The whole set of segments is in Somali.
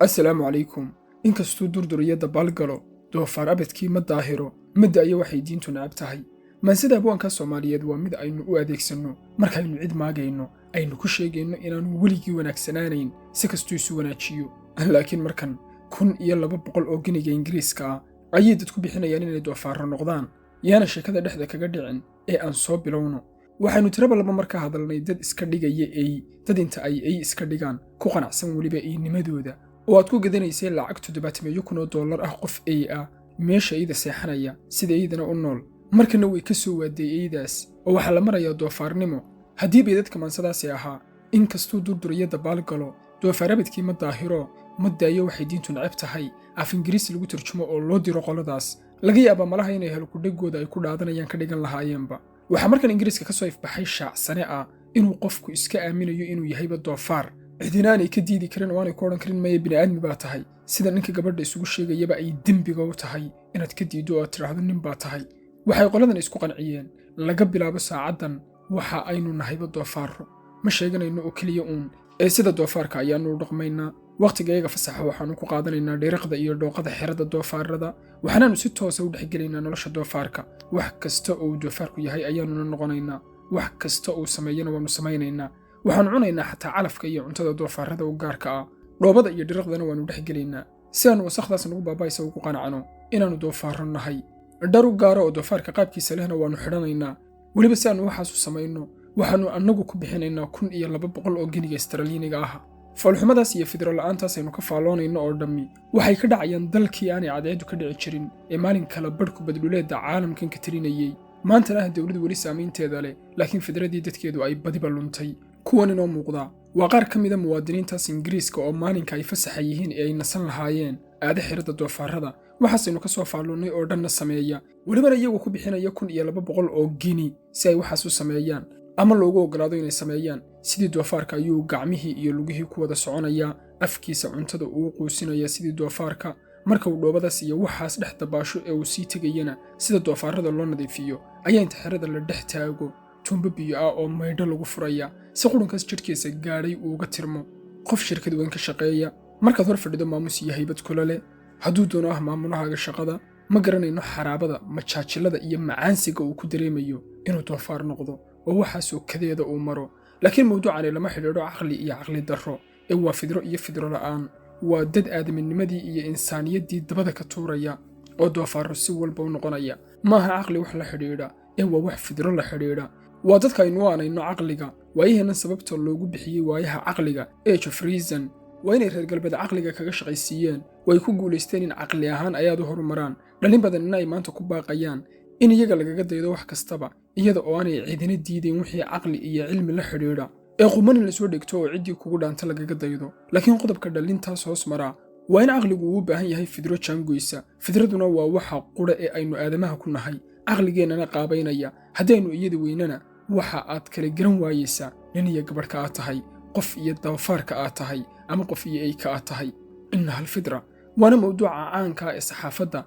assalaamu calaykum. inkastuu durduriyadda baalgalo doofaar abadkii ma daahiro madda aya waxay diintu nacab tahay maansida abwaanka Soomaaliyeed waa mid aynu u adeegsanno markaynu cid maagayno aynu ku sheegayno inaanu weligii wanaagsanaanayn si kastuu isu wanaajiyo laakiin markan 1200 oo giniga Ingiriiska ah ayay dadku bixinayaan inay doofaarro noqdaan yaana sheekada dhexda kaga dhicin ee aan soo bilowno waxaanu tiraba laba marka hadalnay dad iska dhigaya dad inta ay iska dhigaan ku qanacsan waliba nimadooda oo aad ku gadanaysay lacag $700,000 ah qof ah meesha iyada seexanaya sida iyadana u nool markana way ka soo waadeeyaydaas oo waxa la marayaa doofaarnimo haddii bay dadka maansadaasi ahaa inkastuu durduriyadda baalgalo doofaarabadkii ma daahiro madaayo waxay diintu nacab tahay af Ingiriisi lagu tarjumo oo loo diro qoladaas laga yaabaa malaha inay helo kudhagooda ay ku dhaadanayaan ka dhigan lahaayeenba waxa markan Ingiriiska ka soo ifbaxay shaacsane ah inuu qofku iska aaminayo inuu yahayba doofaar cidina aanay ka diidi karin oo aanay ku odhan karin maya bini'aadmi baa tahay sida ninka gabadha isugu sheegayaba ay dembiga u tahay inaad ka diiddo oo aad tidhaahdo nin baa tahay waxay qoladan isku qanciyeen laga bilaabo saacaddan waxa aynu nahayba doofaarro ma sheeganayno oo keliya ee sida doofaarka ayaanu u dhaqmaynaa waqtigayaga fasaxa waxaanu ku qaadanaynaa dhiriqda iyo dhooqada xerada doofaarrada waxaanaanu si toosa u dhexgelaynaa nolosha doofaarka wax kasta oo uu doofaarku yahay ayaanuna noqonaynaa wax kasta uu sameeyana waanu samaynaynaa waxaanu cunaynaa xataa calafka iyo cuntada doofaarrada u gaarka ah dhoobada iyo dhiriqdana waanu dhexgelaynaa si aanu wasakhdaas nagu baabaaysa ugu qanacno inaanu doofaarro nahay dhar u gaaro oo doofaarka qaabkiisa lehna waanu xidhanaynaa weliba si aanu waxaas u samayno waxaanu annagu ku bixinaynaa 1200 oo giniga Australianiga ah falxumadaas iyo fidro la'aantaas aynu ka faaloonayno oo dhammi waxay ka dhacayaan dalkii aanay cadceedu ka dhici jirin ee maalin kala badhku badluleedda caalamkan ka tirinayay maantana dawladdu weli saamaynteeda leh laakiin fidradii dadkeedu ay badiba luntay kuwan inoo muuqda waa qaar ka mida muwaadiniintaas Ingiriiska oo maalinka ay fasaxa yihiin ee ay nasan lahaayeen aada xirada doofaarrada waxaasaynu ka soo faalloonnay oo dhanna sameeya welibana iyagu ku bixinaya 1200 oo gini si ay waxaas u sameeyaan ama loogu ogolaado inay sameeyaan sidii doofaarka ayuu gacmihii iyo lugihii ku wada soconaya afkiisa cuntada uu quusinaya sidii doofaarka marka uu dhoobadaas iyo waxaas dhex dabaasho ee uu sii tegayana sida doofaarrada loo nadiifiyo ayaa inta xerada la dhex taago tuumbo biyo ah oo maydho lagu furaya si qurunkaas jidhkiisa gaadhay uu uga tirmo qof shirkad weyn ka shaqeeya markaad hor fadhido maamus iyo haybad kula leh hadduu doono ah maamulahaaga shaqada ma garanayno xaraabada majaajilada iyo macaansiga uu ku dareemayo inuu doofaar noqdo oo waxaasoo kadeeda uu maro laakiin mawduucani lama xidhiidho caqli iyo caqli darro ee waa fidro iyo fidro la'aan waa dad aadaminimadii iyo insaaniyaddii dabada ka tuuraya oo doofaarro si walba u noqonaya maaha caqli wax la xidhiidha ee waa wax fidro la xidhiidha waa dadka aynu u aanayno caqliga waayaheennan sababta loogu bixiyey waayaha caqliga age of reason waa inay reer galbeed caqliga kaga shaqaysiiyeen way ku guulaysteen in caqli ahaan ay aad u horumaraan dhalin badanina ay maanta ku baaqayaan in iyaga lagaga daydo wax kastaba iyada oo aanay cidina diidayn wixii caqli iyo cilmi la xidhiidha ee quman in la soo dhigto oo ciddii kugu dhaanta lagaga daydo laakiin qodobka dhalintaas hoos maraa waa in caqligu uu u baahan yahay fidro jaangoysa fidraduna waa waxa qudha ee aynu aadamaha ku nahay caqligeennana qaabaynaya haddii aynu iyada weynana waxa aad kala garan waayeysaa nin iyo gabadhka aad tahay qof iyo doofaarka aad tahay ama qof iyo eyka aad tahay innaha alfidra waana mawduuca caanka ee saxaafadda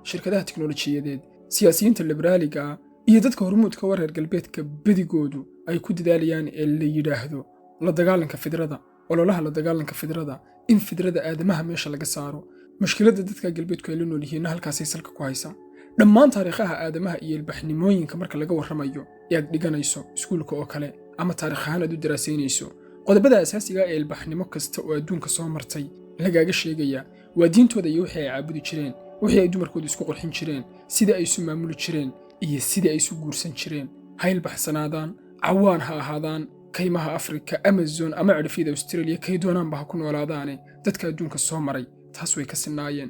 shirkadaha tiknoolajiyadeed siyaasiyiinta liberaaliga ah iyo dadka hormuudka waa reer galbeedka badigoodu ay ku dadaalayaan ee la yidhaahdo la dagaalanka fidrada ololaha la dagaalanka fidrada in fidrada aadamaha meesha laga saaro mushkiladda dadka galbeedku ay la nool yihiinna halkaasay salka ku haysaa dhammaan taariikhaha aadamaha iyo ilbaxnimooyinka marka laga warramayo ee aad dhiganayso iskuulka oo kale ama taariikh ahaan aad u daraasaynayso qodobada asaasiga ee ilbaxnimo kasta oo adduunka soo martay lagaaga sheegaya waa diintooda iyo wixii ay caabudi jireen wixii ay dumarkooda isku qurxin jireen sidii ay isu maamuli jireen iyo sidii ay isu guursan jireen ha ilbaxsanaadaan cawaan ha ahaadaan kaymaha Afrika Amazon ama cirifyada Australia kay doonaanba ha ku noolaadaane dadka adduunka soo maray taas way ka sinaayeen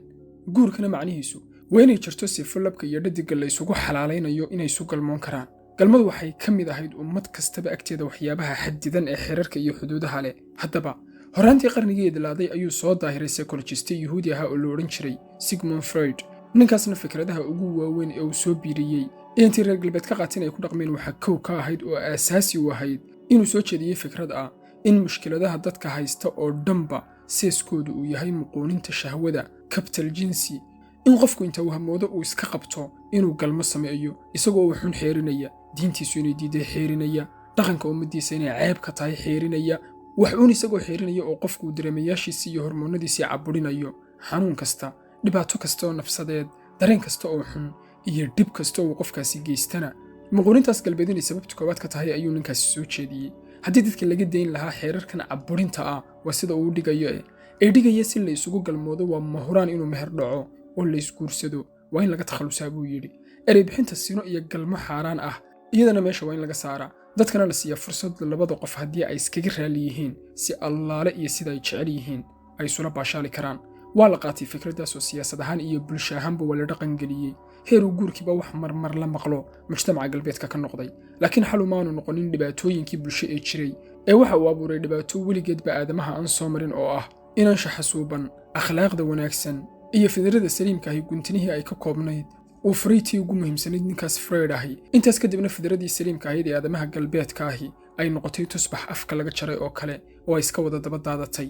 guurkana macnihiisu waa inay jirto sifo labka iyo dhadiga la isugu xalaalaynayo inay isu galmoon karaan galmadu waxay ka mid ahayd ummad kastaba agteeda waxyaabaha xadidan ee xeerarka iyo xuduudaha leh haddaba horaantii qarnigii idlaaday ayuu soo daahiray psychologist Yahuudi ahaa oo la odhan jiray Sigmund Freud ninkaasna fikradaha ugu waaweyn ee uu soo biiriyey intii reer galbeed ka qaatin ay ku dhaqmeen waxa kow ka ahayd oo aasaasi u ahayd inuu soo jeediyey fikrad ah in mushkiladaha dadka haysta oo dhanba seeskoodu uu yahay muquuninta shahwada kabtal jinsi in qofku inta uu hamoodo uu iska qabto inuu galmo sameeyo isagoo uu xun xeerinaya diintiisu inay diiday xeerinaya dhaqanka ummadiisa inay ceeb ka tahay xeerinaya wax uun isagoo xiirinaya oo qofku dareemayaashiisii iyo hormoonnadiisii caburinayo xanuun kasta, dhibaato kasta oo nafsadeed, dareen kasta oo xun iyo dhib kasta oo qofkaasi geystana. muquunintaas galbeed inay sababta koowaad ka tahay ayuu ninkaasi soo jeediyey. haddii dadka laga dayn lahaa xeerarkan caburinta ah waa sida uu dhigayo ee dhigaya si la isugu galmoodo waa mahuraan inuu meher dhaco oo la isguursado waa in laga takhalusaa buu yidhi. erey bixinta sino iyo galmo xaaraan ah iyadana meesha waa in laga saaraa, dadkana la siiya fursad labada qof haddii ay iskaga raali yihiin si allaale iyo sida ay jecel yihiin ay isula baashaali karaan. waa la qaatay fikraddaas oo siyaasad ahaan iyo bulsho ahaanba waa la dhaqangeliyey. heeruu guurkiiba wax marmar la maqlo mujtamaca galbeedka ka noqday, laakiin xal umaanu noqonin dhibaatooyinkii bulsho ee jiray ee waxa uu abuuray dhibaato weligeedba aadamaha aan soo marin oo ah in anshaxa suuban, akhlaaqda wanaagsan iyo fidrada saliimka ahi guntinihii ay ka koobnayd uu fariitii ugu muhiimsanayd ninkaas Freud ahi. intaas kadibna fidradii saliimka ahayd ee aadamaha galbeedka ahi ay noqotay tusbax afka laga jaray oo kale oo ay iska wada daba daadatay.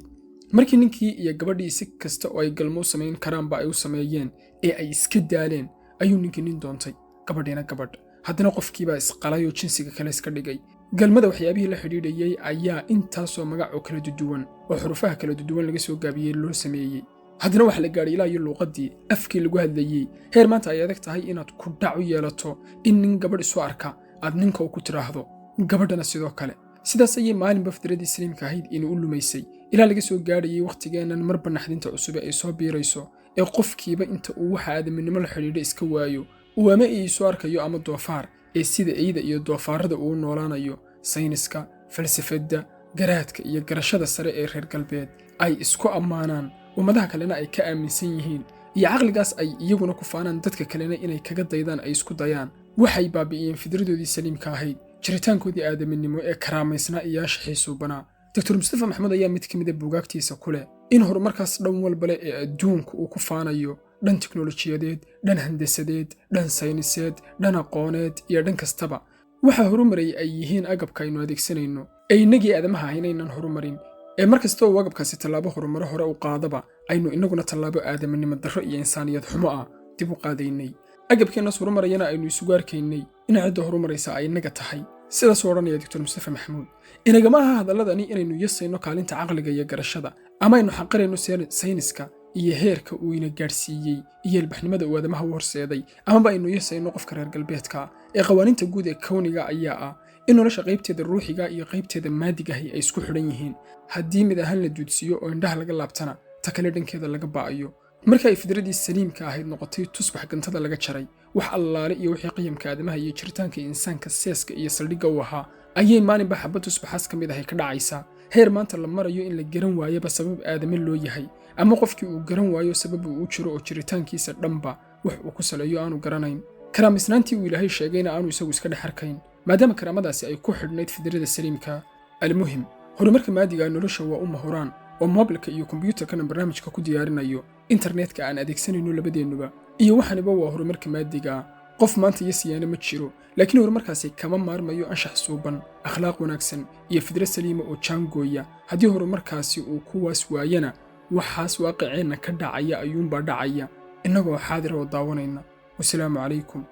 markii ninkii iyo gabadhii si kasta oo ay galmo samayn karaanba ay u sameeyeen ee ay iska daaleen ayuu ninkii nin doontay, gabadhiina gabadh. haddana qofkiibaa isqalay oo jinsiga kale iska dhigay. galmada waxyaabihii la xidhiidhayay ayaa intaasoo magac oo kala duduwan oo xurufaha kala duduwan laga soo gaabiyey loo sameeyey. haddana wax la gaadhay ilaa iyo luuqaddii afkii lagu hadlayey. heer maanta ay adag tahay inaad ku dhac u yeelato in nin gabadh isu arka aad ninka u ku tiraahdo, gabadhana sidoo kale. sidaas ayay maalinba fidradii saliimka ahayd inay u lumaysay ilaa laga soo gaadhayay wakhtigeennan marba naxdinta cusube ay soo biirayso ee qofkiiba inta uu waxa aadaminimo la xidhiidha iska waayo uu ama iisu arkayo ama doofaar ee sida eyda iyo doofaarada uu noolaanayo. sayniska, falsafadda, garaadka iyo garashada sare ee reer galbeed ay isku ammaanaan, ummadaha kalena ay ka aaminsan yihiin, iyo caqligaas ay iyaguna ku faanaan dadka kalena inay kaga daydaan ay isku dayaan, waxay baabi'iyeen fidradoodii saliimka ahayd, jiritaankoodii aadaminimo ee karaamaysnaa iyo anshaxii suubanaa. Dr. Mustafa Maxamuud ayaa mid ka mid ah buugaagtiisa ku leh in horumarkaas dhan walba leh ee adduunku uu ku faanayo, dhan tiknoolajiyadeed, dhan handasadeed, dhan sayniseed, dhan aqooneed iyo dhan kastaba waxa horumaray ay yihiin agabka aynu adeegsanayno ee innagii aadamaha inaynan horumarin, ee markasta oo agabkaasi tallaabo horumaro hore u qaadaba aynu innaguna tallaabo aadaminimo darro iyo insaaniyad xumo ah dib u qaadaynay. agabkeennaas horumarayana aynu isugu arkaynay in cidda horumaraysa ay innaga tahay. sidaas oo odhanaya Dr. Mustafa Maxamuud. inagama aha hadalladani inaynu yasayno kaalinta caqliga iyo garashada ama aynu xaqirayno sayniska iyo heerka uu ina gaadhsiiyey iyo ilbaxnimada uu aadamaha u horseeday, amaba aynu yasayno qofka reer galbeedka ee qawaaniinta guud ee kowniga ayaa ah in nolosha qaybteeda ruuxiga iyo qaybteeda maadigahi ay isku xidhan yihiin. haddii mid ahaan la duudsiiyo oo indhaha laga laabtana ta kale dhankeeda laga ba'ayo. marka ay fidradii saliimka ahayd noqotay tusbax gantada laga jaray, wax allaale iyo wixii qiyamka aadamaha iyo jiritaanka insaanka seeska iyo saldhigga u ahaa ayay maalinba xabad tusbaxaas ka mid ahay ka dhacaysaa. heer maanta la marayo in la garan waayaba sabab aadame loo yahay, ama qofkii uu garan waayo sabab uu u jiro oo jiritaankiisa dhanba wax uu ku saleeyo aanu garanayn. karaamisnaantii uu ilaahay sheegayna aanu isagu iska dhex arkayn, maadaama karaamadaasi ay ku xidhnayd fidrada saliimka. almuhim, horumarka maadiga nolosha waa u mahuraan oo moobilka iyo kombiyuutarkana barnaamijka ku diyaarinayo, internetka aan adeegsanayno labadeennuba iyo waxaniba waa horumarka maadiga. qof maanta yasiyaana ma jiro, laakiin horumarkaasi kama maarmayo anshax suuban, akhlaaq wanaagsan iyo fidra saliima oo jaangooya. haddii horumarkaasi uu kuwaas waayana waxaas waaqiceenna ka dhacaya ayuunbaa dhacaya innagoo xaadir oo daawanayna. wasalaamu calaykum.